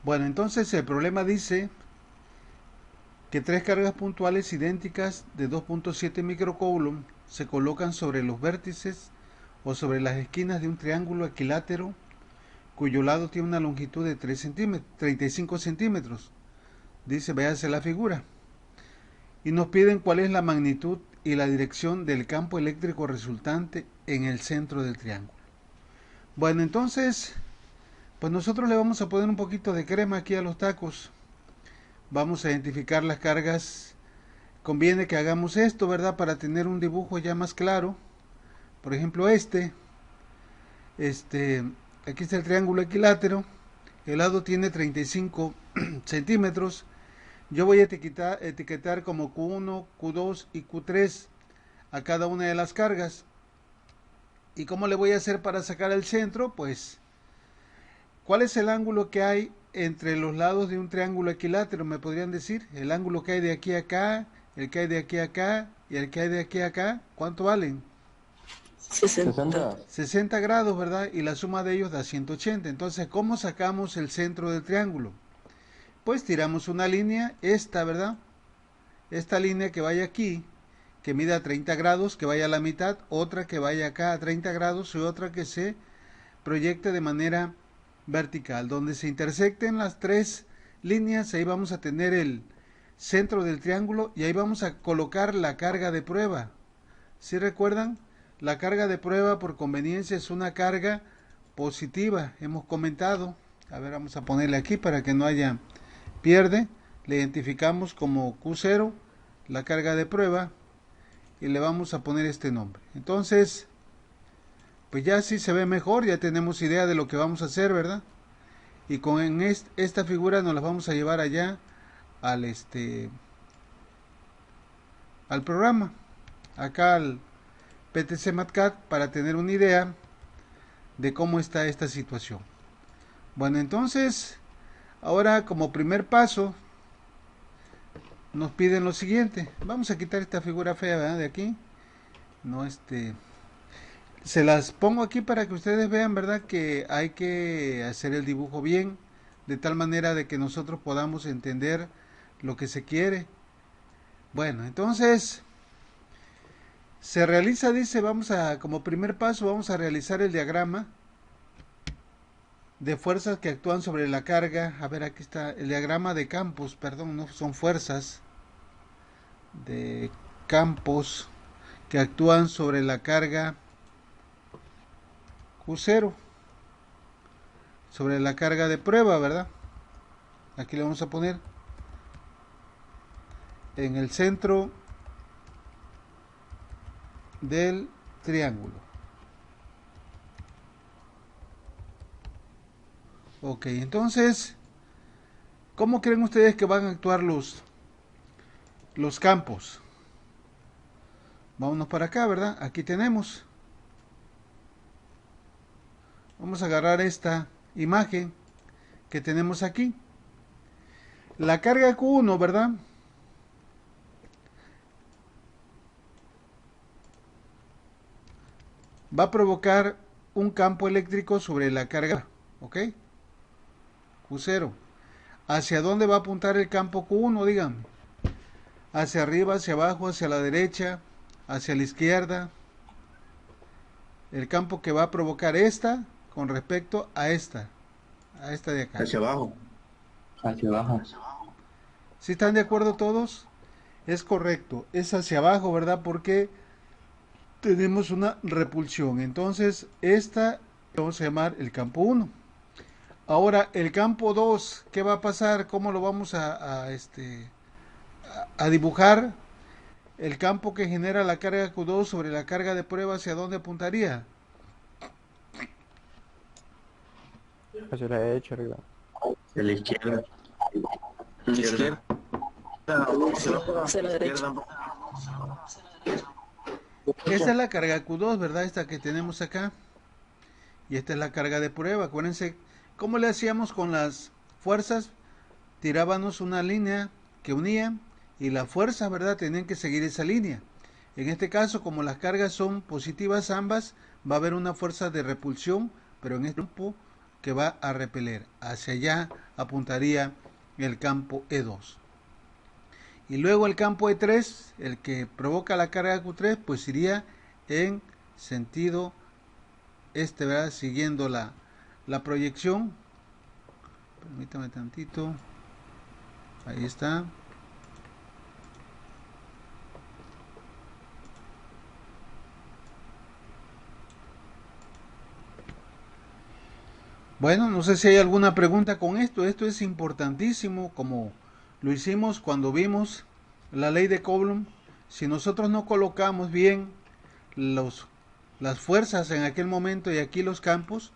Bueno, entonces el problema dice que tres cargas puntuales idénticas de 2.7 microcoulomb se colocan sobre los vértices o sobre las esquinas de un triángulo equilátero cuyo lado tiene una longitud de 35 centímetros. Dice, véase la figura. Y nos piden cuál es la magnitud y la dirección del campo eléctrico resultante en el centro del triángulo. Bueno, entonces, pues nosotros le vamos a poner un poquito de crema aquí a los tacos. Vamos a identificar las cargas. Conviene que hagamos esto, ¿verdad? Para tener un dibujo ya más claro. Por ejemplo, aquí está el triángulo equilátero. El lado tiene 35 centímetros. Yo voy a etiquetar como Q1, Q2 y Q3 a cada una de las cargas. ¿Y cómo le voy a hacer para sacar el centro? Pues, ¿cuál es el ángulo que hay entre los lados de un triángulo equilátero? ¿Me podrían decir? El ángulo que hay de aquí a acá, el que hay de aquí a acá y el que hay de aquí a acá. ¿Cuánto valen? 60. 60 grados, ¿verdad? Y la suma de ellos da 180. Entonces, ¿cómo sacamos el centro del triángulo? Pues tiramos una línea, esta, ¿verdad? Esta línea que vaya aquí, que mida 30 grados, que vaya a la mitad, otra que vaya acá a 30 grados y otra que se proyecte de manera vertical. Donde se intersecten las tres líneas, ahí vamos a tener el centro del triángulo y ahí vamos a colocar la carga de prueba. ¿Sí recuerdan? La carga de prueba por conveniencia es una carga positiva, hemos comentado. A ver, vamos a ponerle aquí para que no haya pierde. Le identificamos como Q0 la carga de prueba y le vamos a poner este nombre. Entonces, pues ya sí se ve mejor, ya tenemos idea de lo que vamos a hacer, ¿verdad? Y con esta figura nos la vamos a llevar allá al al programa, acá al PTC MatCat, para tener una idea de cómo está esta situación. Bueno, entonces, ahora como primer paso nos piden lo siguiente. Vamos a quitar esta figura fea, ¿verdad? De aquí. No se las pongo aquí para que ustedes vean, ¿verdad? Que hay que hacer el dibujo bien, de tal manera de que nosotros podamos entender lo que se quiere. Bueno, entonces se realiza, dice, como primer paso, vamos a realizar el diagrama de fuerzas que actúan sobre la carga. A ver, aquí está el diagrama de campos, perdón, no son fuerzas, de campos que actúan sobre la carga Q0, sobre la carga de prueba, ¿verdad? Aquí le vamos a poner en el centro del triángulo. Ok, entonces, ¿cómo creen ustedes que van a actuar los campos? Vámonos para acá, ¿verdad? Aquí tenemos. Vamos a agarrar esta imagen que tenemos aquí. La carga Q1, ¿verdad? Va a provocar un campo eléctrico sobre la carga, ¿ok? Q0. ¿Hacia dónde va a apuntar el campo Q1? Díganme. ¿Hacia arriba, hacia abajo, hacia la derecha, hacia la izquierda? El campo que va a provocar esta con respecto a esta de acá. Hacia abajo. Hacia abajo. ¿Sí están de acuerdo todos? Es correcto, es hacia abajo, ¿verdad? Porque tenemos una repulsión. Entonces, esta vamos a llamar el campo 1. Ahora, el campo 2, ¿qué va a pasar? ¿Cómo lo vamos a dibujar? El campo que genera la carga Q2 sobre la carga de prueba, ¿hacia dónde apuntaría? Hacia la derecha, arriba. De la izquierda. Izquierda. Hacia la derecha. Esta es la carga Q2, ¿verdad? Esta que tenemos acá. Y esta es la carga de prueba. Acuérdense, ¿cómo le hacíamos con las fuerzas? Tirábamos una línea que unía y la fuerza, ¿verdad? Tenían que seguir esa línea. En este caso, como las cargas son positivas ambas, va a haber una fuerza de repulsión, pero en este campo que va a repeler hacia allá, apuntaría el campo E2. Y luego el campo E3, el que provoca la carga Q3, pues iría en sentido este, ¿verdad? Siguiendo la proyección. Permítame tantito. Ahí está. Bueno, no sé si hay alguna pregunta con esto. Esto es importantísimo, como lo hicimos cuando vimos la ley de Coulomb. Si nosotros no colocamos bien las fuerzas en aquel momento y aquí los campos,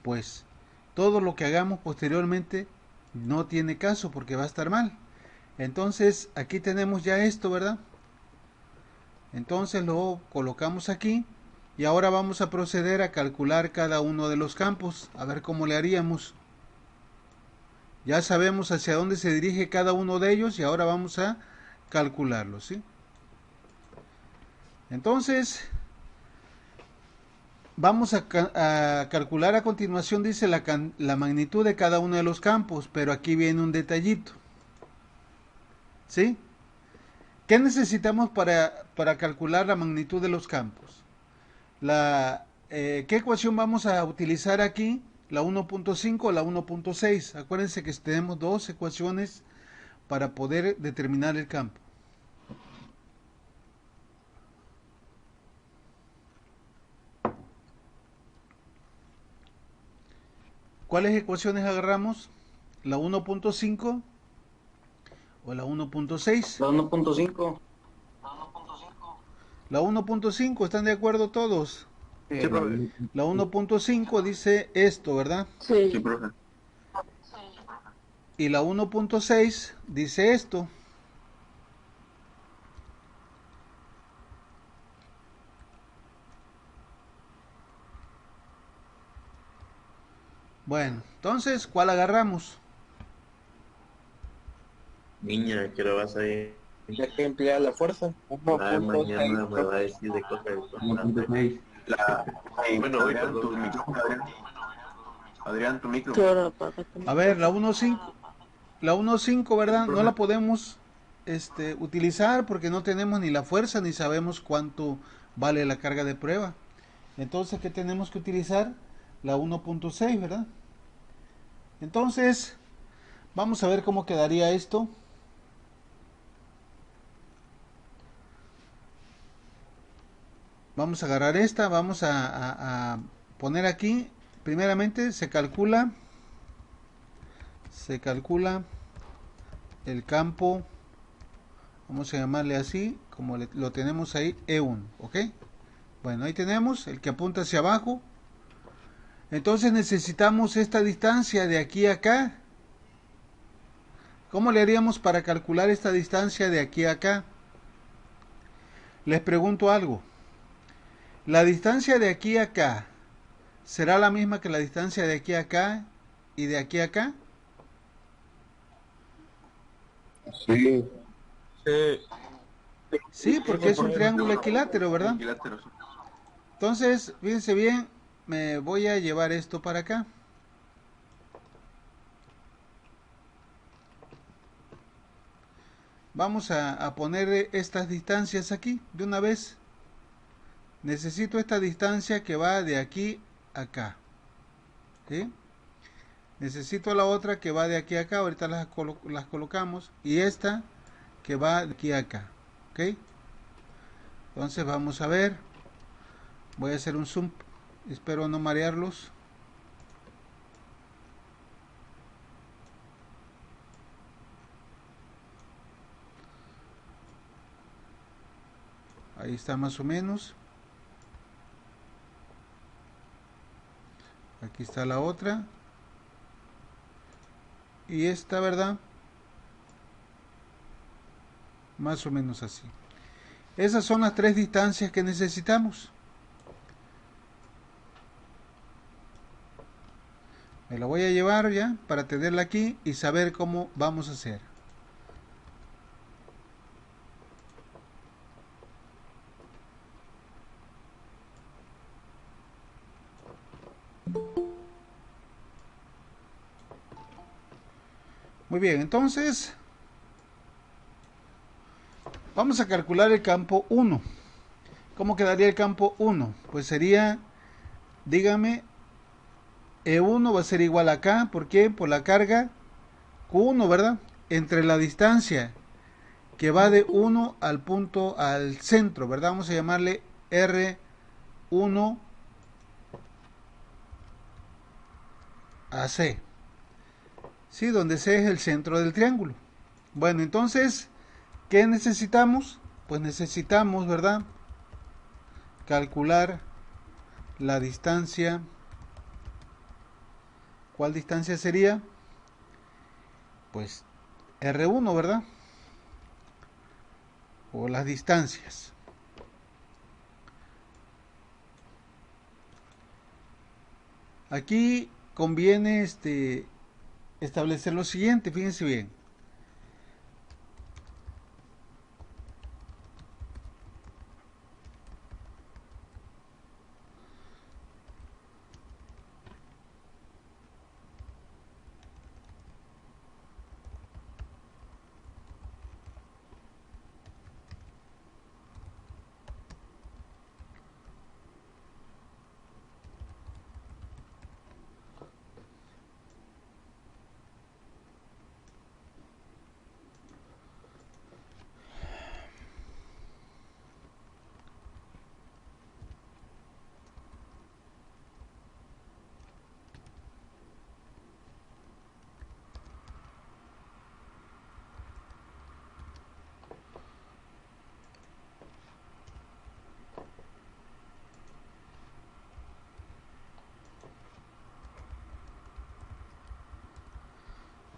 pues todo lo que hagamos posteriormente no tiene caso porque va a estar mal. Entonces aquí tenemos ya esto, ¿verdad? Entonces lo colocamos aquí y ahora vamos a proceder a calcular cada uno de los campos, a ver cómo le haríamos. Ya sabemos hacia dónde se dirige cada uno de ellos y ahora vamos a calcularlos, ¿sí? Entonces, vamos a calcular a continuación, dice la magnitud de cada uno de los campos, pero aquí viene un detallito, ¿sí? ¿Qué necesitamos para calcular la magnitud de los campos? ¿Qué ecuación vamos a utilizar aquí? ¿La 1.5 o la 1.6? Acuérdense que tenemos dos ecuaciones para poder determinar el campo. ¿Cuáles ecuaciones agarramos? ¿La 1.5 o la 1.6? La 1.5. La 1.5, ¿están de acuerdo todos? Sí, profe. La 1.5 dice esto, ¿verdad? Sí. Sí, profe. Y la 1.6 dice esto. Bueno, entonces, ¿cuál agarramos? Niña, que lo vas a ir. Ya que emplea la fuerza. Ay, mañana me va a decir de cosas importantes. Bueno, hoy, Adrián, tu perdón. micrófono, Adrián. Adrián, tu micro. A ver, la 1.5, ¿verdad? No la podemos utilizar porque no tenemos ni la fuerza ni sabemos cuánto vale la carga de prueba. Entonces, ¿qué tenemos que utilizar? La 1.6, ¿verdad? Entonces, vamos a ver cómo quedaría esto. Vamos a agarrar esta, vamos a poner aquí. Primeramente se calcula el campo, vamos a llamarle así, como lo tenemos ahí, E1, ¿ok? Bueno, ahí tenemos el que apunta hacia abajo. Entonces necesitamos esta distancia de aquí a acá. ¿Cómo le haríamos para calcular esta distancia de aquí a acá? Les pregunto algo. ¿La distancia de aquí a acá será la misma que la distancia de aquí a acá y de aquí a acá? Sí. Sí. Sí, porque es un triángulo equilátero, ¿verdad? Equilátero, sí. Entonces, fíjense bien, me voy a llevar esto para acá. Vamos a poner estas distancias aquí de una vez. Necesito esta distancia que va de aquí a acá. ¿Sí? Necesito la otra que va de aquí a acá. Ahorita las colocamos. Y esta que va de aquí a acá. ¿Ok? Entonces vamos a ver. Voy a hacer un zoom. Espero no marearlos. Ahí está más o menos. Aquí está la otra. Y esta, ¿verdad? Más o menos así. Esas son las tres distancias que necesitamos. Me la voy a llevar ya para tenerla aquí y saber cómo vamos a hacer. Muy bien, entonces vamos a calcular el campo 1. ¿Cómo quedaría el campo 1? Pues sería, dígame, E1 va a ser igual a acá. ¿Por qué? Por la carga Q1, ¿verdad? Entre la distancia que va de 1 al punto, al centro, ¿verdad? Vamos a llamarle R1 a C. ¿Sí? Donde C es el centro del triángulo. Bueno, entonces, ¿qué necesitamos? Pues necesitamos, ¿verdad? Calcular la distancia. ¿Cuál distancia sería? Pues R1, ¿verdad? O las distancias. Aquí conviene establecer lo siguiente, fíjense bien.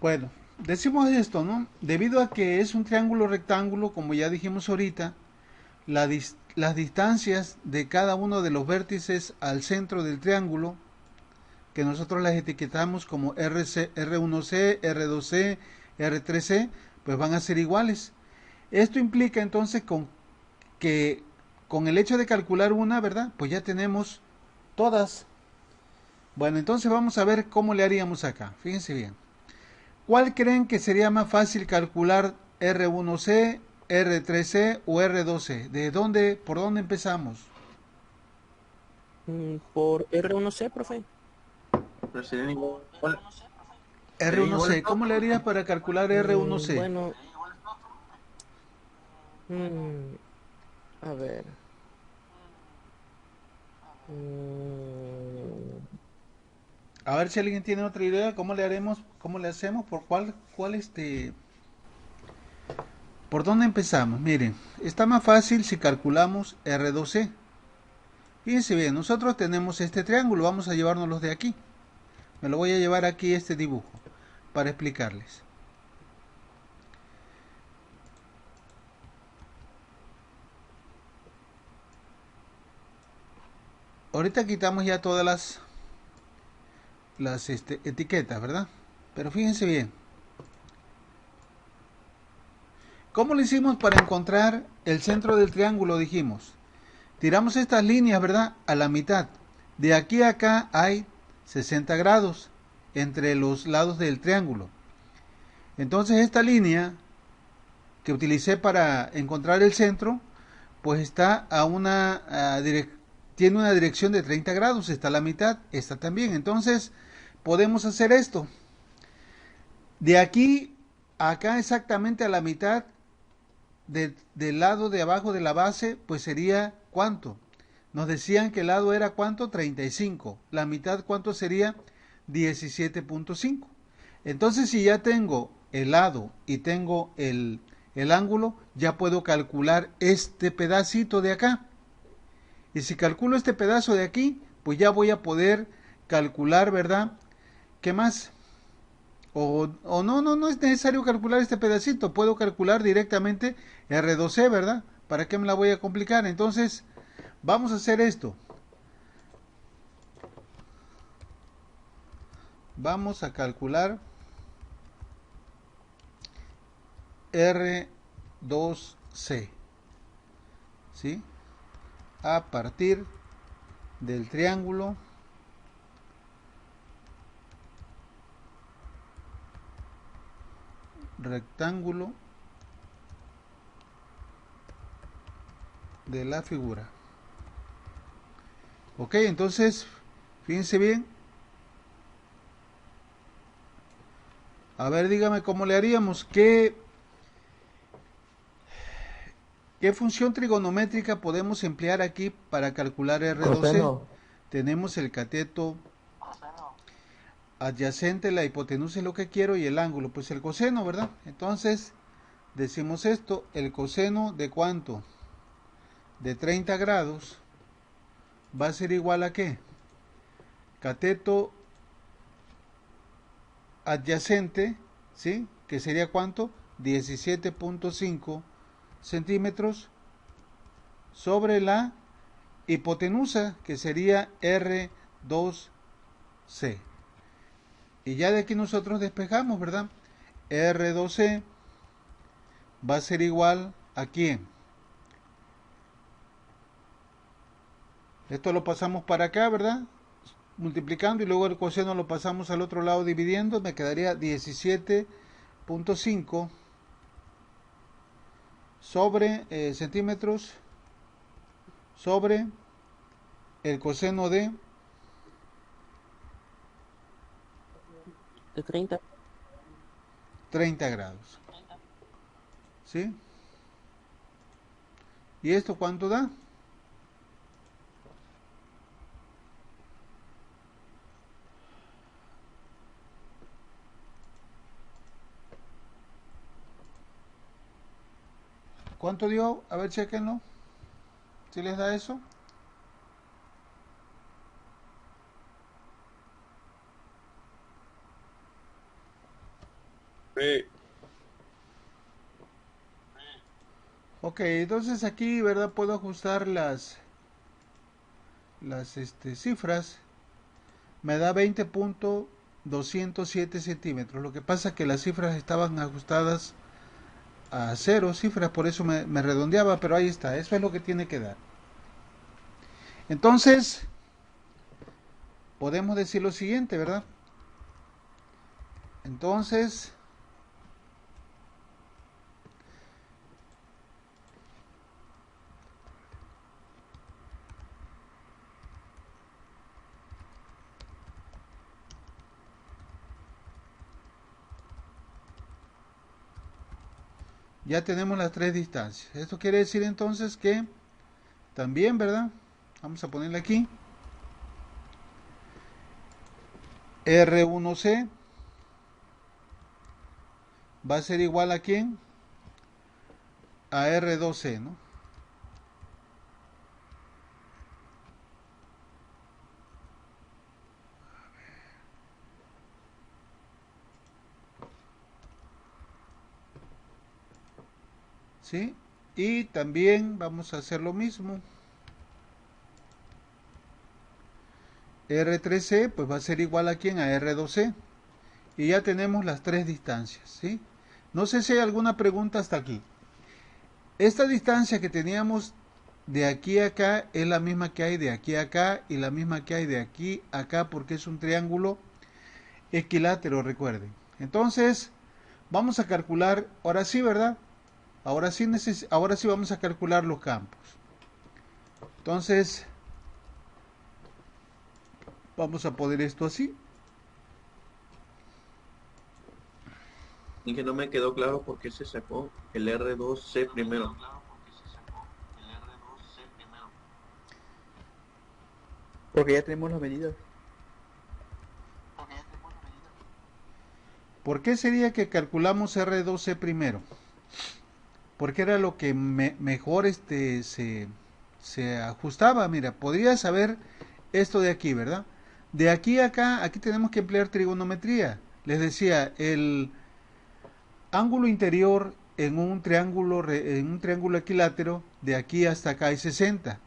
Bueno, decimos esto, ¿no? Debido a que es un triángulo rectángulo, como ya dijimos ahorita, las distancias de cada uno de los vértices al centro del triángulo, que nosotros las etiquetamos como RC, R1C, R2C, R3C, pues van a ser iguales. Esto implica entonces que con el hecho de calcular una, ¿verdad? Pues ya tenemos todas. Bueno, entonces vamos a ver cómo le haríamos acá. Fíjense bien. ¿Cuál creen que sería más fácil calcular R1C, R3C o R2C? ¿Por dónde empezamos? Por R1C, profe. Pero serían igual. R1C, ¿cómo le harías para calcular R1C? Bueno, a ver. A ver si alguien tiene otra idea, ¿cómo le haremos? ¿Cómo le hacemos? ¿Por dónde empezamos? Miren, está más fácil si calculamos R2C. Fíjense bien, nosotros tenemos este triángulo, vamos a llevárnoslos de aquí. Me lo voy a llevar aquí este dibujo para explicarles. Ahorita quitamos ya todas las etiquetas, ¿verdad? Pero fíjense bien. ¿Cómo lo hicimos para encontrar el centro del triángulo? Dijimos, tiramos estas líneas, ¿verdad? A la mitad. De aquí a acá hay 60 grados entre los lados del triángulo. Entonces esta línea que utilicé para encontrar el centro, pues está tiene una dirección de 30 grados, está a la mitad, esta también. Entonces podemos hacer esto. De aquí a acá exactamente a la mitad del lado de abajo de la base, pues sería ¿cuánto? Nos decían que el lado era ¿cuánto? 35. La mitad ¿cuánto sería? 17.5. Entonces si ya tengo el lado y tengo el ángulo, ya puedo calcular este pedacito de acá. Y si calculo este pedazo de aquí, pues ya voy a poder calcular, ¿verdad? ¿Qué más? No es necesario calcular este pedacito, puedo calcular directamente R2C, ¿verdad? ¿Para qué me la voy a complicar? Entonces, vamos a hacer esto. Vamos a calcular R2C, ¿sí? A partir del triángulo rectángulo de la figura. Ok, entonces, fíjense bien. A ver, dígame cómo le haríamos. ¿Qué función trigonométrica podemos emplear aquí para calcular R12? Coseno. Tenemos el cateto adyacente, la hipotenusa es lo que quiero y el ángulo, pues el coseno, ¿verdad? Entonces, decimos esto, el coseno de ¿cuánto? De 30 grados va a ser igual a ¿qué? Cateto adyacente, ¿sí? Que sería ¿cuánto? 17.5 centímetros sobre la hipotenusa, que sería R2C. Y ya de aquí nosotros despejamos, ¿verdad? R2C va a ser igual a ¿quién? Esto lo pasamos para acá, ¿verdad? Multiplicando, y luego el coseno lo pasamos al otro lado dividiendo, me quedaría 17.5 sobre centímetros sobre el coseno de 30 grados. ¿Sí? ¿Y esto cuánto da? ¿Cuánto dio? A ver, chequenlo. ¿Si les da eso? Sí. Ok, entonces aquí, ¿verdad? Puedo ajustar las cifras. Me da 20.207 centímetros. Lo que pasa es que las cifras estaban ajustadas a 0 cifras, por eso me redondeaba, pero ahí está, eso es lo que tiene que dar. Entonces, podemos decir lo siguiente, ¿verdad? Entonces, ya tenemos las tres distancias. Esto quiere decir entonces que también, ¿verdad? Vamos a ponerle aquí. R1C va a ser igual a ¿quién? A R2C, ¿no? ¿Sí? Y también vamos a hacer lo mismo. R3C pues va a ser igual a ¿quién? A R2C. Y ya tenemos las tres distancias, ¿sí? No sé si hay alguna pregunta hasta aquí. Esta distancia que teníamos de aquí a acá es la misma que hay de aquí a acá y la misma que hay de aquí a acá, porque es un triángulo equilátero, recuerden. Entonces, vamos a calcular, ahora sí, ¿verdad? Ahora sí vamos a calcular los campos. Entonces, vamos a poner esto así. Y que no me quedó claro por qué se sacó el R2C primero. Porque ya tenemos las medidas. ¿Por qué sería que calculamos R2C primero? Porque era lo que mejor se ajustaba. Mira, podría saber esto de aquí, ¿verdad? De aquí a acá, aquí tenemos que emplear trigonometría. Les decía, el ángulo interior en un triángulo equilátero, de aquí hasta acá es 60.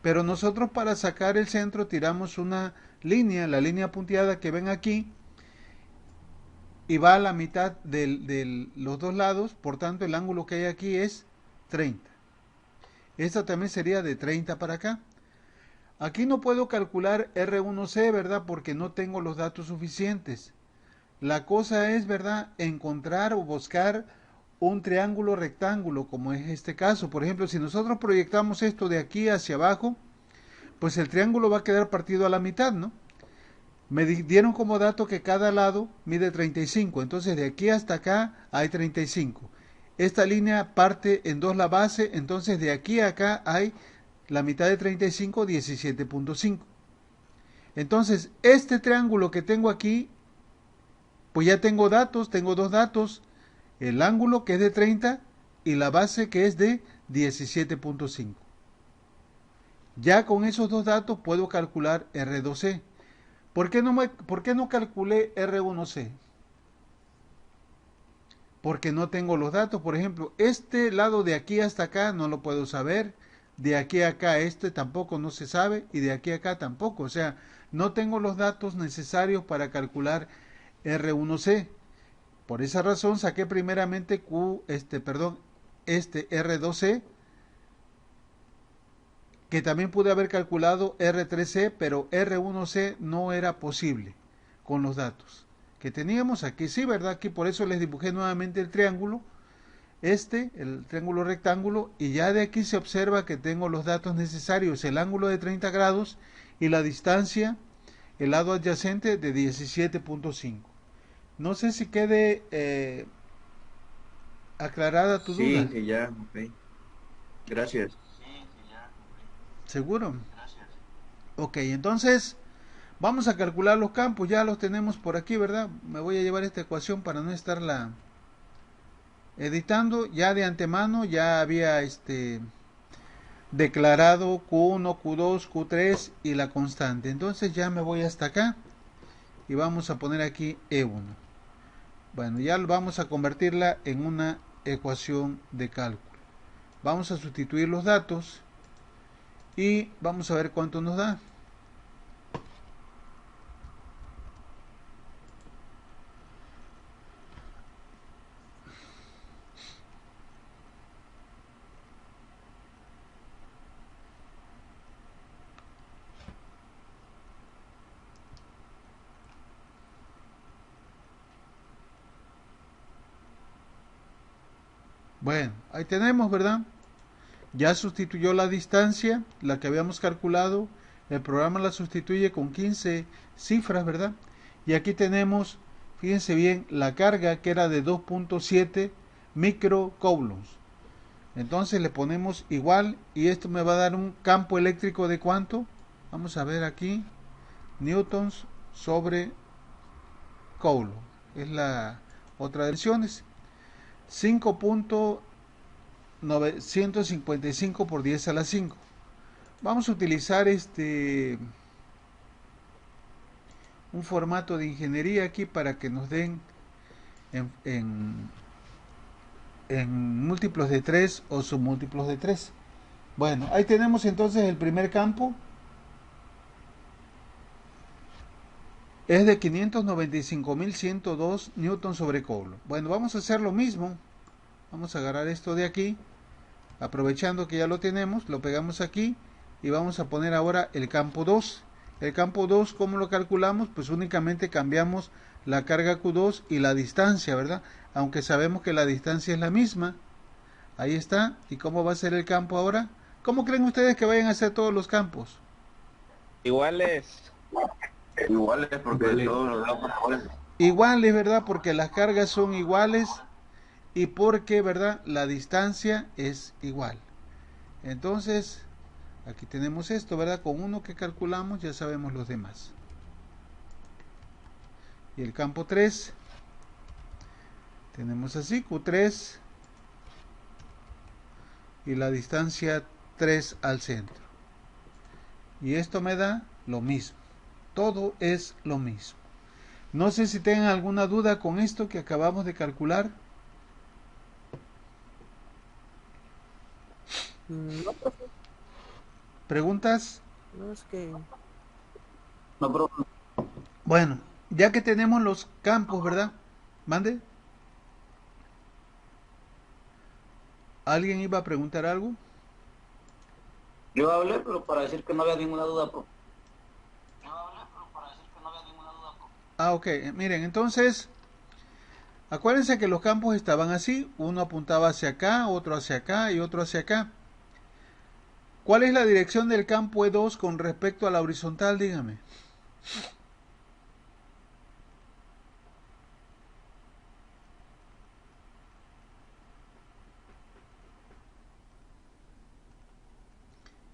Pero nosotros para sacar el centro tiramos una línea, la línea punteada que ven aquí, y va a la mitad de los dos lados, por tanto el ángulo que hay aquí es 30. Esta también sería de 30 para acá. Aquí no puedo calcular R1C, ¿verdad? Porque no tengo los datos suficientes. La cosa es, ¿verdad?, encontrar o buscar un triángulo rectángulo, como es este caso. Por ejemplo, si nosotros proyectamos esto de aquí hacia abajo, pues el triángulo va a quedar partido a la mitad, ¿no? Me dieron como dato que cada lado mide 35, entonces de aquí hasta acá hay 35. Esta línea parte en dos la base, entonces de aquí a acá hay la mitad de 35, 17.5. Entonces, este triángulo que tengo aquí, pues ya tengo datos, tengo dos datos, el ángulo que es de 30 y la base que es de 17.5. Ya con esos dos datos puedo calcular R2C. ¿Por qué no calculé R1C? Porque no tengo los datos. Por ejemplo, este lado de aquí hasta acá no lo puedo saber. De aquí a acá este tampoco no se sabe. Y de aquí a acá tampoco. O sea, no tengo los datos necesarios para calcular R1C. Por esa razón saqué primeramente R2C, que también pude haber calculado R3C, pero R1C no era posible con los datos que teníamos aquí. Sí, ¿verdad? Aquí por eso les dibujé nuevamente el triángulo, el triángulo rectángulo, y ya de aquí se observa que tengo los datos necesarios, el ángulo de 30 grados y la distancia, el lado adyacente de 17.5. No sé si quede aclarada tu duda. Sí, que ya, ok. Gracias. ¿Seguro? Ok, entonces vamos a calcular los campos, ya los tenemos por aquí, ¿verdad? Me voy a llevar esta ecuación para no estarla editando. Ya de antemano ya había declarado Q1, Q2, Q3 y la constante. Entonces ya me voy hasta acá y vamos a poner aquí E1. Bueno, ya vamos a convertirla en una ecuación de cálculo. Vamos a sustituir los datos y vamos a ver cuánto nos da. Bueno, ahí tenemos, ¿verdad? Ya sustituyó la distancia, la que habíamos calculado. El programa la sustituye con 15 cifras, ¿verdad? Y aquí tenemos, fíjense bien, la carga que era de 2.7 microcoulombs. Entonces le ponemos igual y esto me va a dar un campo eléctrico de ¿cuánto? Vamos a ver aquí. Newtons sobre coulomb. Es la otra dimensiones. 5.955 por 10 a la 5. Vamos a utilizar un formato de ingeniería aquí para que nos den en múltiplos de 3 o submúltiplos de 3. Bueno, ahí tenemos entonces el primer campo. Es de 595.102 newtons sobre coulomb. Bueno, vamos a hacer lo mismo. Vamos a agarrar esto de aquí, aprovechando que ya lo tenemos, lo pegamos aquí y vamos a poner ahora el campo 2. El campo 2, ¿cómo lo calculamos? Pues únicamente cambiamos la carga Q2 y la distancia, ¿verdad? Aunque sabemos que la distancia es la misma. Ahí está. ¿Y cómo va a ser el campo ahora? ¿Cómo creen ustedes que vayan a ser todos los campos? Iguales. Iguales porque todos los datos iguales. Iguales, ¿verdad? Porque las cargas son iguales y porque, ¿verdad?, la distancia es igual. Entonces, aquí tenemos esto, ¿verdad? Con uno que calculamos ya sabemos los demás. Y el campo 3, tenemos así, Q3 y la distancia 3 al centro. Y esto me da lo mismo. Todo es lo mismo. No sé si tengan alguna duda con esto que acabamos de calcular. No, profe. ¿Preguntas? No, es que... No, pero Bueno, ya que tenemos los campos, ¿verdad? Mande. ¿Alguien iba a preguntar algo? yo hablé, pero para decir que no había ninguna duda, Ah, ok. Miren, entonces Acuérdense que los campos estaban así, uno apuntaba hacia acá, otro hacia acá y otro hacia acá. ¿Cuál es la dirección del campo E2 con respecto a la horizontal? Dígame.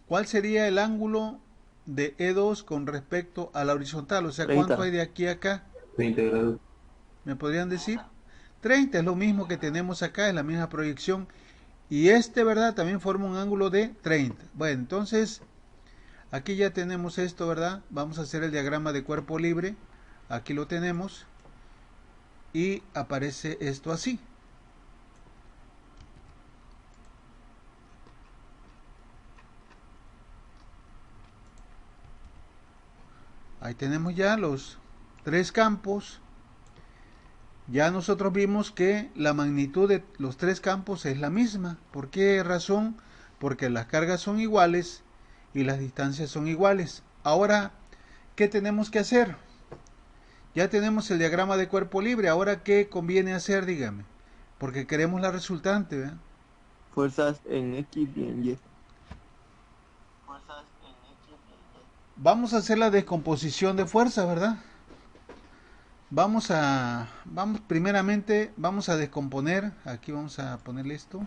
¿Cuál sería el ángulo de E2 con respecto a la horizontal? O sea, 30. ¿cuánto hay de aquí a acá? 30 grados. ¿Me podrían decir? 30 es lo mismo que tenemos acá, es la misma proyección. Y este, ¿verdad? También forma un ángulo de 30. Bueno, entonces, aquí ya tenemos esto, ¿verdad? Vamos a hacer el diagrama de cuerpo libre. Aquí lo tenemos. Y aparece esto así. Ahí tenemos ya los tres campos. Ya nosotros vimos que la magnitud de los tres campos es la misma. ¿Por qué razón? Porque las cargas son iguales y las distancias son iguales. Ahora, ¿qué tenemos que hacer? Ya tenemos el diagrama de cuerpo libre. Ahora, ¿qué conviene hacer? Dígame. Porque queremos la resultante, ¿verdad? Fuerzas en X y en Y. Vamos a hacer la descomposición de fuerzas, ¿verdad? Primeramente, vamos a descomponer. Aquí vamos a ponerle esto.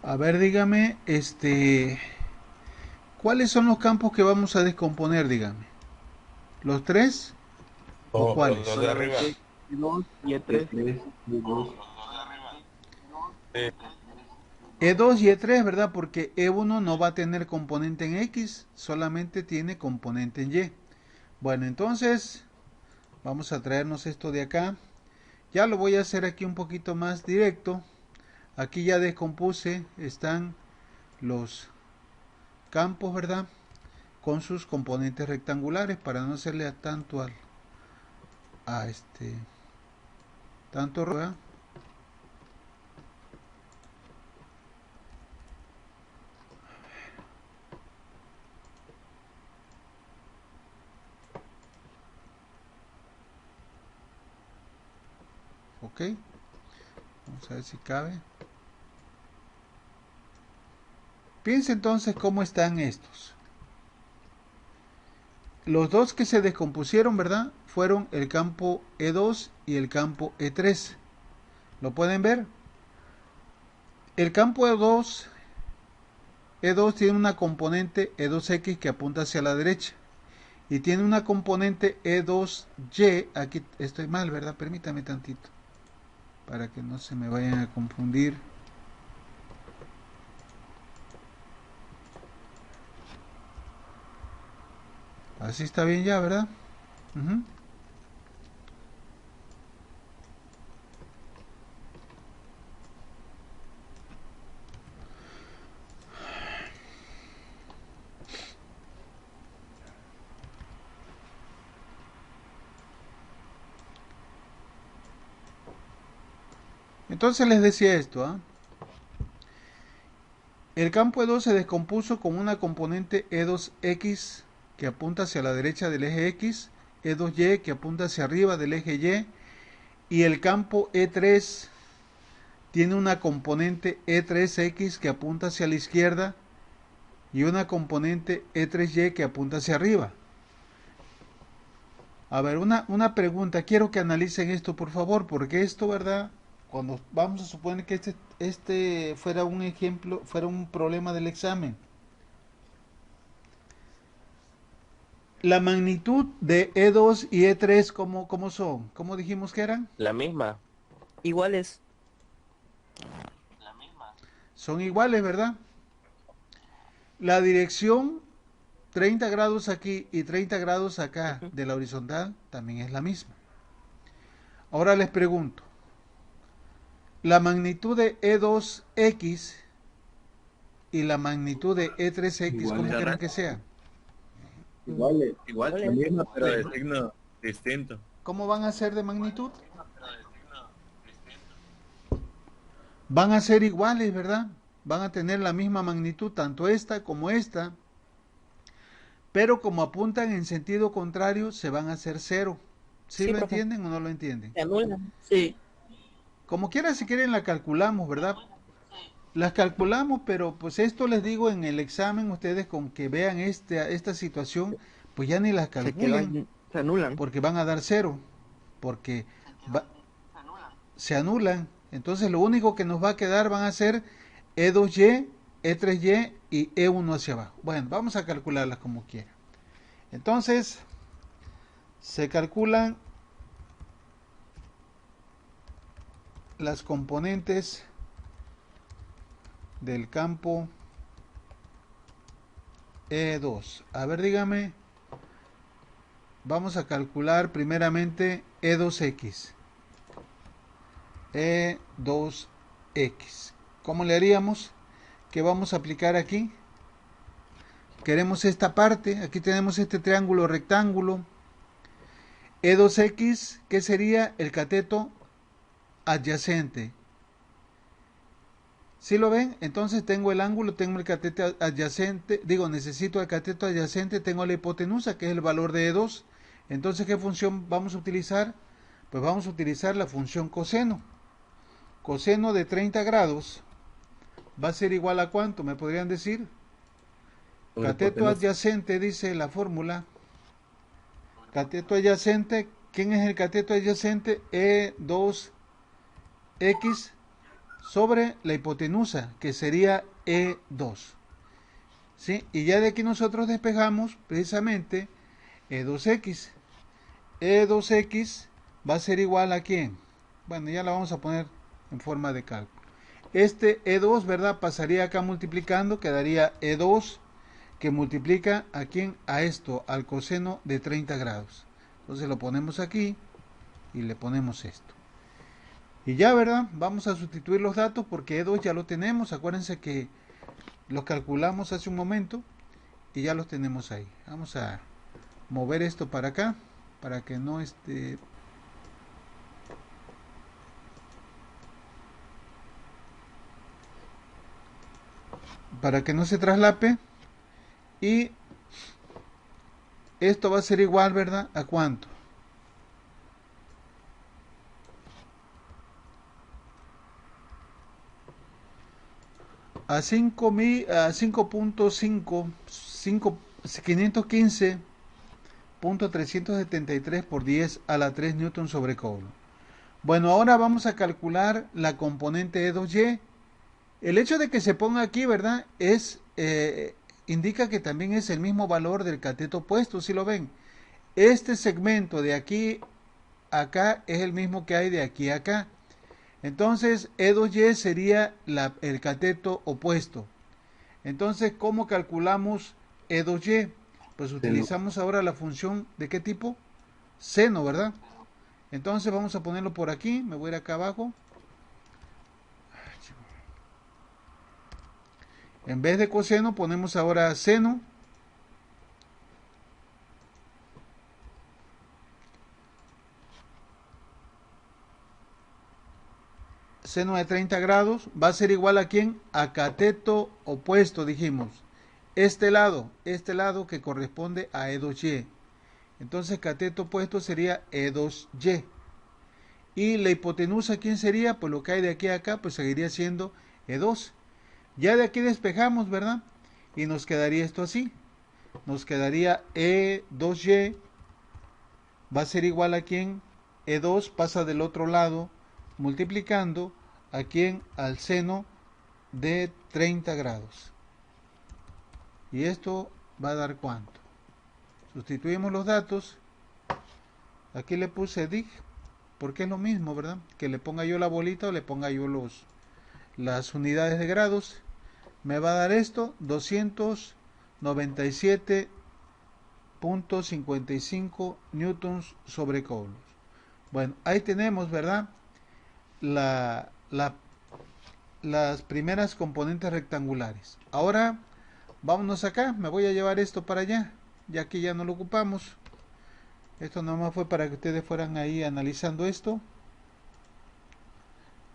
A ver, dígame, ¿cuáles son los campos que vamos a descomponer, dígame? ¿Los tres? ¿O cuáles? Los de arriba. E2 y E3. E2 y E3, ¿verdad? Porque E1 no va a tener componente en X, solamente tiene componente en Y. Bueno, entonces, vamos a traernos esto de acá. Ya lo voy a hacer aquí un poquito más directo. Aquí ya descompuse, están los campos, ¿verdad? Con sus componentes rectangulares para no hacerle tanto tanto, ¿verdad? Ok, vamos a ver si cabe. Piensa entonces cómo están estos. Los dos que se descompusieron, ¿verdad? Fueron el campo E2 y el campo E3. ¿Lo pueden ver? El campo E2 tiene una componente E2X que apunta hacia la derecha. Y tiene una componente E2Y. Aquí estoy mal, ¿verdad? Permítame tantito. Para que no se me vayan a confundir. Así está bien ya, ¿verdad? Uh-huh. Entonces les decía esto, ¿ah? El campo E2 se descompuso con una componente E2X que apunta hacia la derecha del eje X, E2Y que apunta hacia arriba del eje Y el campo E3 tiene una componente E3X que apunta hacia la izquierda y una componente E3Y que apunta hacia arriba. A ver, una pregunta, quiero que analicen esto por favor, porque esto, ¿verdad? Cuando vamos a suponer que este fuera un ejemplo, fuera un problema del examen. La magnitud de E2 y E3, ¿cómo son? ¿Cómo dijimos que eran? La misma. Iguales. Son iguales, ¿verdad? La dirección 30 grados aquí y 30 grados acá de la horizontal también es la misma. Ahora les pregunto, la magnitud de E2X y la magnitud de E3X, Igual, ¿cómo ¿verdad? creen que sea? Igual, Igual, lo mismo, pero de signo distinto. ¿Cómo van a ser de magnitud? Van a ser iguales, ¿verdad? Van a tener la misma magnitud, tanto esta como esta, pero como apuntan en sentido contrario, se van a hacer cero. ¿Sí Sí, lo profe. entienden o no lo entienden? Se anulan. Sí. Como quiera, si quieren la calculamos, ¿verdad? Las calculamos, pero pues esto les digo en el examen, ustedes con que vean esta situación, pues ya ni las Se calculen, quedan, se anulan. porque van a dar cero, porque va- se anulan. Entonces lo único que nos va a quedar van a ser E2Y, E3Y y E1 hacia abajo. Bueno, vamos a calcularlas como quiera. Entonces, se calculan las componentes del campo E2. A ver, dígame, vamos a calcular primeramente E2X. E2X. ¿Cómo le haríamos? ¿Qué vamos a aplicar aquí? Queremos esta parte, aquí tenemos este triángulo rectángulo. E2X, ¿qué sería? El cateto adyacente. ¿Sí lo ven? Entonces tengo el ángulo, tengo el cateto adyacente, digo, necesito el cateto adyacente, tengo la hipotenusa, que es el valor de E2. Entonces, ¿qué función vamos a utilizar? Pues vamos a utilizar la función coseno. Coseno de 30 grados va a ser igual a ¿cuánto? ¿Me podrían decir? Cateto adyacente, dice la fórmula. Cateto adyacente, ¿quién es el cateto adyacente? E2X sobre la hipotenusa, que sería E2. ¿Sí? Y ya de aquí nosotros despejamos precisamente E2X. E2X va a ser igual a ¿quién? Bueno, ya la vamos a poner en forma de cálculo. Este E2, ¿verdad? Pasaría acá multiplicando, quedaría E2 que multiplica a quién, a esto, al coseno de 30 grados. Entonces lo ponemos aquí y le ponemos esto. Y ya, ¿verdad? Vamos a sustituir los datos porque E2 ya lo tenemos. Acuérdense que los calculamos hace un momento y ya los tenemos ahí. Vamos a mover esto para acá para que no esté... para que no se traslape. Y esto va a ser igual, ¿verdad? ¿A cuánto? A 5.5, 515.373 por 10 a la 3 newton sobre coulomb. Bueno, ahora vamos a calcular la componente E2Y. El hecho de que se ponga aquí, ¿verdad? Indica que también es el mismo valor del cateto opuesto, si lo ven. Este segmento de aquí a acá es el mismo que hay de aquí a acá. Entonces, E2Y sería el cateto opuesto. Entonces, ¿cómo calculamos E2Y? Pues utilizamos ahora la función ¿de qué tipo? Seno, ¿verdad? Entonces vamos a ponerlo por aquí. Me voy a ir acá abajo. En vez de coseno ponemos ahora seno. Seno de 30 grados va a ser igual a ¿quién? A cateto opuesto, dijimos. Este lado que corresponde a E2Y. Entonces cateto opuesto sería E2Y. Y la hipotenusa, ¿quién sería? Pues lo que hay de aquí a acá, pues seguiría siendo E2. Ya de aquí despejamos, ¿verdad? Y nos quedaría esto así. Nos quedaría E2Y. Va a ser igual a ¿quién? E2 pasa del otro lado multiplicando a ¿quién? Al seno de 30 grados. Y esto va a dar ¿cuánto? Sustituimos los datos. Aquí le puse dig, porque es lo mismo, ¿verdad? Que le ponga yo la bolita o le ponga yo las unidades de grados. Me va a dar esto, 297.55 newtons sobre coulomb. Bueno, ahí tenemos, ¿verdad? La las primeras componentes rectangulares. Ahora vámonos acá, me voy a llevar esto para allá, ya que ya no lo ocupamos. Esto nomás fue para que ustedes fueran ahí analizando esto.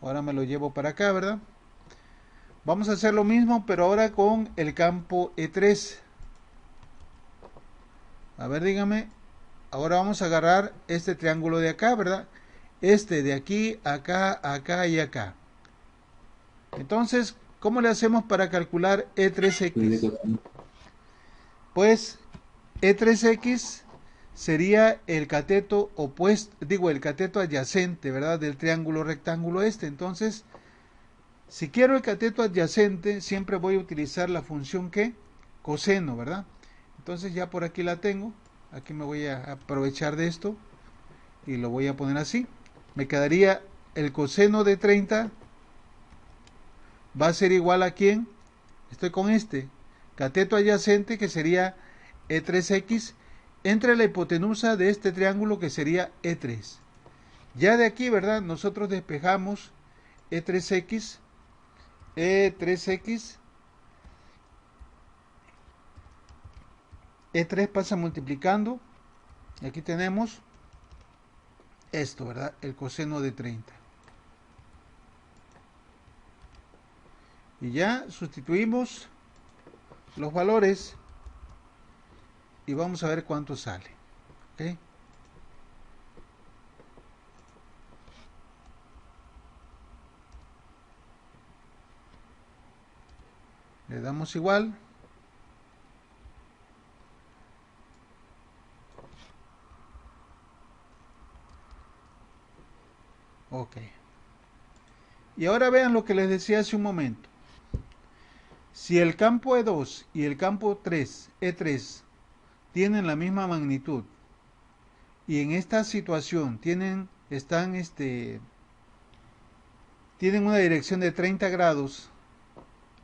Ahora me lo llevo para acá, ¿verdad? Vamos a hacer lo mismo, pero ahora con el campo E3. A ver, dígame. Ahora vamos a agarrar este triángulo de acá, ¿verdad? Este de aquí, acá, acá y acá. Entonces, ¿cómo le hacemos para calcular E3X? Pues E3X sería el cateto opuesto, el cateto adyacente, ¿verdad? Del triángulo rectángulo este. Entonces, si quiero el cateto adyacente, siempre voy a utilizar la función que coseno, ¿verdad? Entonces ya por aquí la tengo. Aquí me voy a aprovechar de esto y lo voy a poner así. Me quedaría el coseno de 30 va a ser igual a ¿quién? Estoy con este cateto adyacente que sería E3X entre la hipotenusa de este triángulo que sería E3. Ya de aquí, ¿verdad? Nosotros despejamos E3X. E3 pasa multiplicando. Y aquí tenemos esto, ¿verdad? El coseno de 30. Y ya sustituimos los valores y vamos a ver cuánto sale. ¿Ok? Le damos igual. Ok. Y ahora vean lo que les decía hace un momento. Si el campo E2 y el campo E3 tienen la misma magnitud y en esta situación tienen una dirección de 30 grados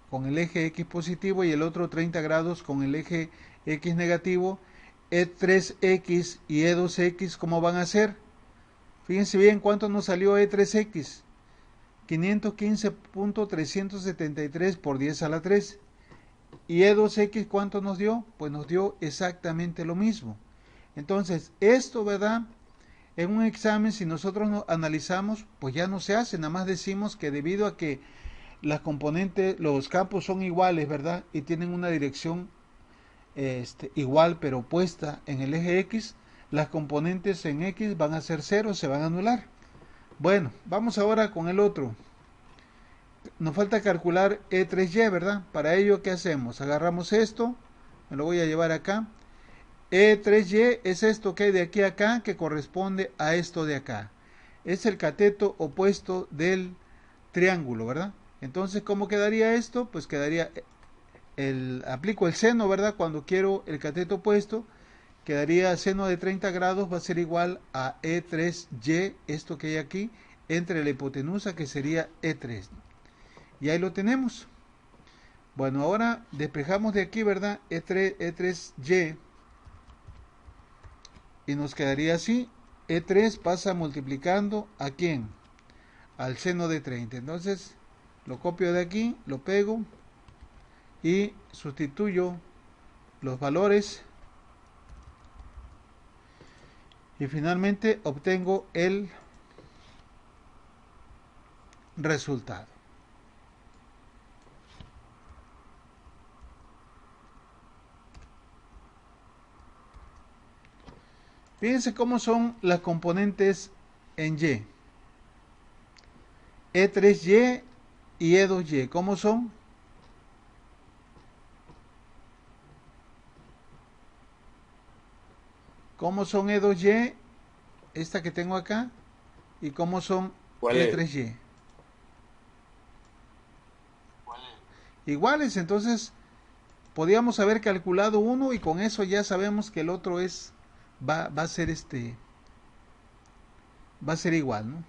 con el eje X positivo y el otro 30 grados con el eje X negativo, E3X y E2X, ¿cómo van a ser? Fíjense bien cuánto nos salió E3X. 515.373 por 10 a la 3. ¿Y E2X cuánto nos dio? Pues nos dio exactamente lo mismo. Entonces, esto, ¿verdad? En un examen, si nosotros no analizamos, pues ya no se hace. Nada más decimos que debido a que las componentes, los campos son iguales, ¿verdad? Y tienen una dirección igual pero opuesta en el eje X, las componentes en X van a ser 0, se van a anular. Bueno, vamos ahora con el otro. Nos falta calcular E3Y, ¿verdad? Para ello, ¿qué hacemos? Agarramos esto, me lo voy a llevar acá. E3Y es esto que hay de aquí a acá, que corresponde a esto de acá. Es el cateto opuesto del triángulo, ¿verdad? Entonces, ¿cómo quedaría esto? Pues quedaría, aplico el seno, ¿verdad? Cuando quiero el cateto opuesto, quedaría seno de 30 grados, va a ser igual a E3Y, esto que hay aquí, entre la hipotenusa que sería E3. Y ahí lo tenemos. Bueno, ahora despejamos de aquí, ¿verdad? E3Y. Y nos quedaría así. E3 pasa multiplicando ¿a quién? Al seno de 30. Entonces, lo copio de aquí, lo pego y sustituyo los valores. Y finalmente obtengo el resultado. Fíjense cómo son las componentes en Y. E3Y y E2Y. ¿Cómo son? ¿Cómo son E2Y? Esta que tengo acá. ¿Y cómo son E3Y? Iguales, entonces podíamos haber calculado uno y con eso ya sabemos que el otro es va a ser va a ser igual, ¿no?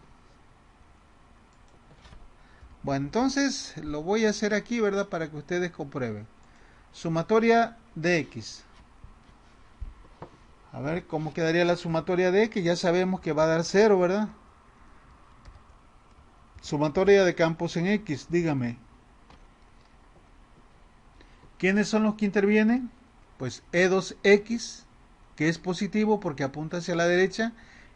Bueno, entonces lo voy a hacer aquí, ¿verdad? Para que ustedes comprueben. Sumatoria de X. A ver cómo quedaría la sumatoria de X. Ya sabemos que va a dar 0, ¿verdad? Sumatoria de campos en X, dígame. ¿Quiénes son los que intervienen? Pues E2X, que es positivo porque apunta hacia la derecha,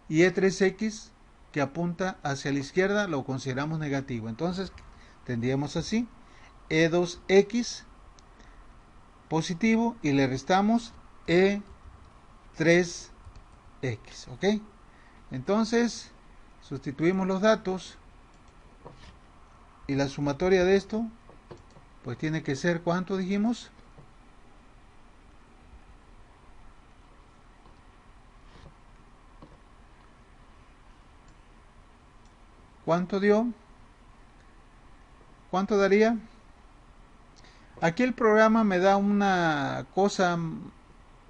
y E3X, que apunta hacia la izquierda, lo consideramos negativo. Entonces, tendríamos así, E2X positivo y le restamos E3X, ¿ok? Entonces, sustituimos los datos y la sumatoria de esto, pues tiene que ser, ¿cuánto dijimos? ¿Cuánto dio? ¿Cuánto daría? Aquí el programa me da una cosa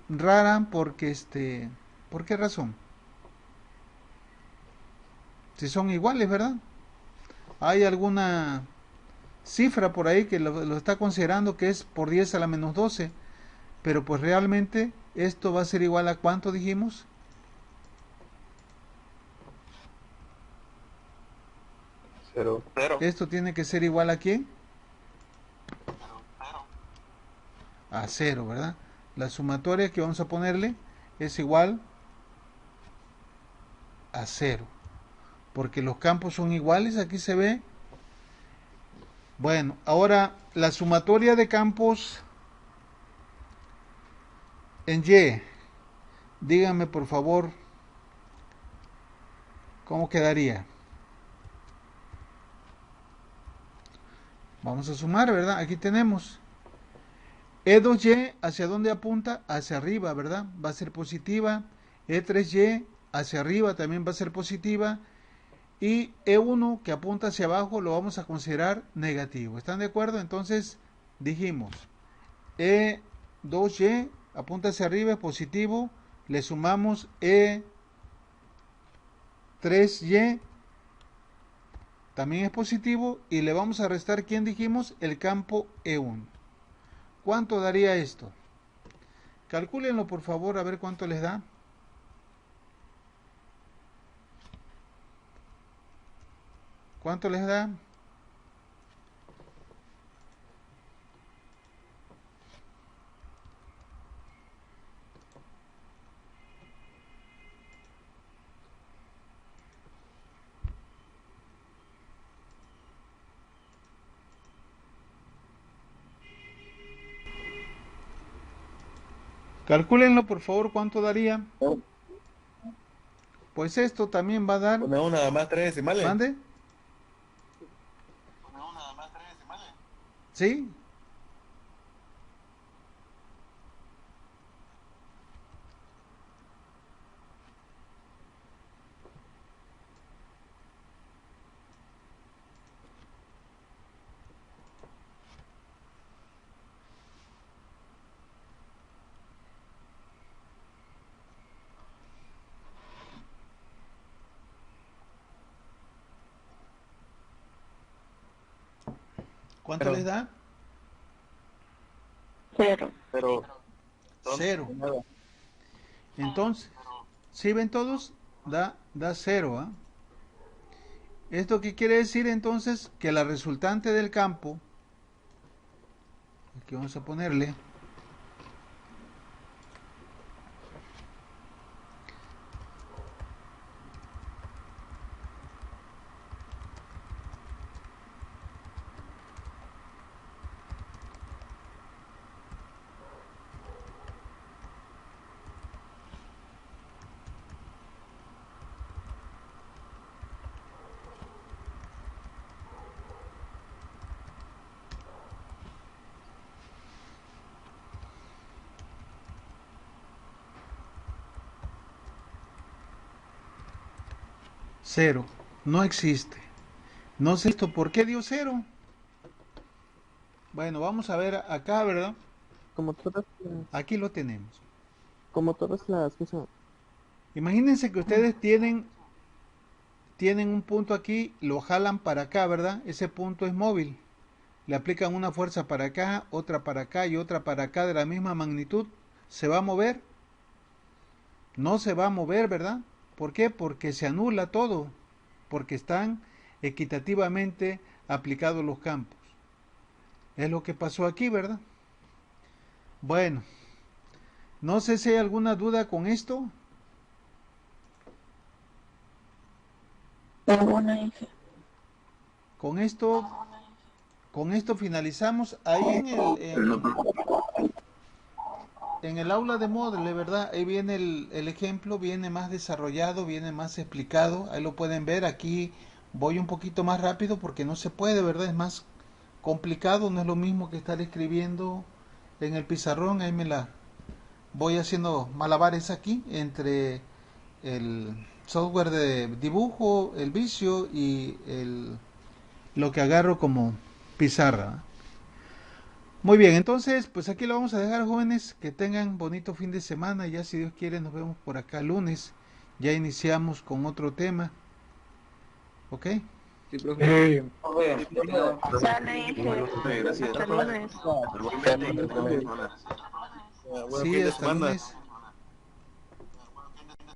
rara porque ¿por qué razón? Si son iguales, ¿verdad? Hay alguna cifra por ahí que lo está considerando que es por 10 a la menos 12, pero pues realmente esto va a ser igual a ¿cuánto dijimos? Cero. Esto tiene que ser igual a ¿quién? A 0, ¿verdad? La sumatoria que vamos a ponerle es igual a 0, porque los campos son iguales, aquí se ve. Bueno, ahora la sumatoria de campos en Y, díganme por favor, ¿cómo quedaría? Vamos a sumar, ¿verdad? Aquí tenemos E2Y, ¿hacia dónde apunta? Hacia arriba, ¿verdad? Va a ser positiva. E3Y, hacia arriba también va a ser positiva. Y E1, que apunta hacia abajo, lo vamos a considerar negativo. ¿Están de acuerdo? Entonces, dijimos, E2Y, apunta hacia arriba, es positivo. Le sumamos E3Y, también es positivo. Y le vamos a restar, ¿quién dijimos? El campo E1. ¿Cuánto daría esto? Calcúlenlo por favor, a ver cuánto les da. ¿Cuánto les da? Calcúlenlo por favor, ¿cuánto daría? Pues esto también va a dar... Pone una más 3 decimales. ¿Mande? ¿Sí? ¿Cuánto les da? 0. Pero 0. Entonces, ¿sí ven todos? Da 0, ¿ah? ¿Esto qué quiere decir entonces? Que la resultante del campo, aquí vamos a ponerle, cero, no existe. No sé esto, ¿por qué dio 0? Bueno, vamos a ver acá, ¿verdad? Como todas Aquí lo tenemos. las que son. Imagínense que ustedes tienen un punto aquí, lo jalan para acá, ¿verdad? Ese punto es móvil. Le aplican una fuerza para acá, otra para acá y otra para acá de la misma magnitud. ¿Se va a mover? No se va a mover, ¿verdad? ¿Por qué? Porque se anula todo. Porque están equitativamente aplicados los campos. Es lo que pasó aquí, ¿verdad? Bueno, no sé si hay alguna duda con esto. Con esto finalizamos. Ahí en el aula de Moodle, ¿verdad? Ahí viene el ejemplo, viene más desarrollado, viene más explicado. Ahí lo pueden ver. Aquí voy un poquito más rápido porque no se puede, ¿verdad? Es más complicado, no es lo mismo que estar escribiendo en el pizarrón. Ahí me la voy haciendo malabares aquí entre el software de dibujo, el Visio y lo que agarro como pizarra. Muy bien, entonces pues aquí lo vamos a dejar, jóvenes. Que tengan bonito fin de semana. Ya si Dios quiere nos vemos por acá lunes. Ya iniciamos con otro tema. ¿Ok? Sí, profe. Gracias. Hasta lunes. Igualmente, que tengamos buenas. Sí, hasta lunes.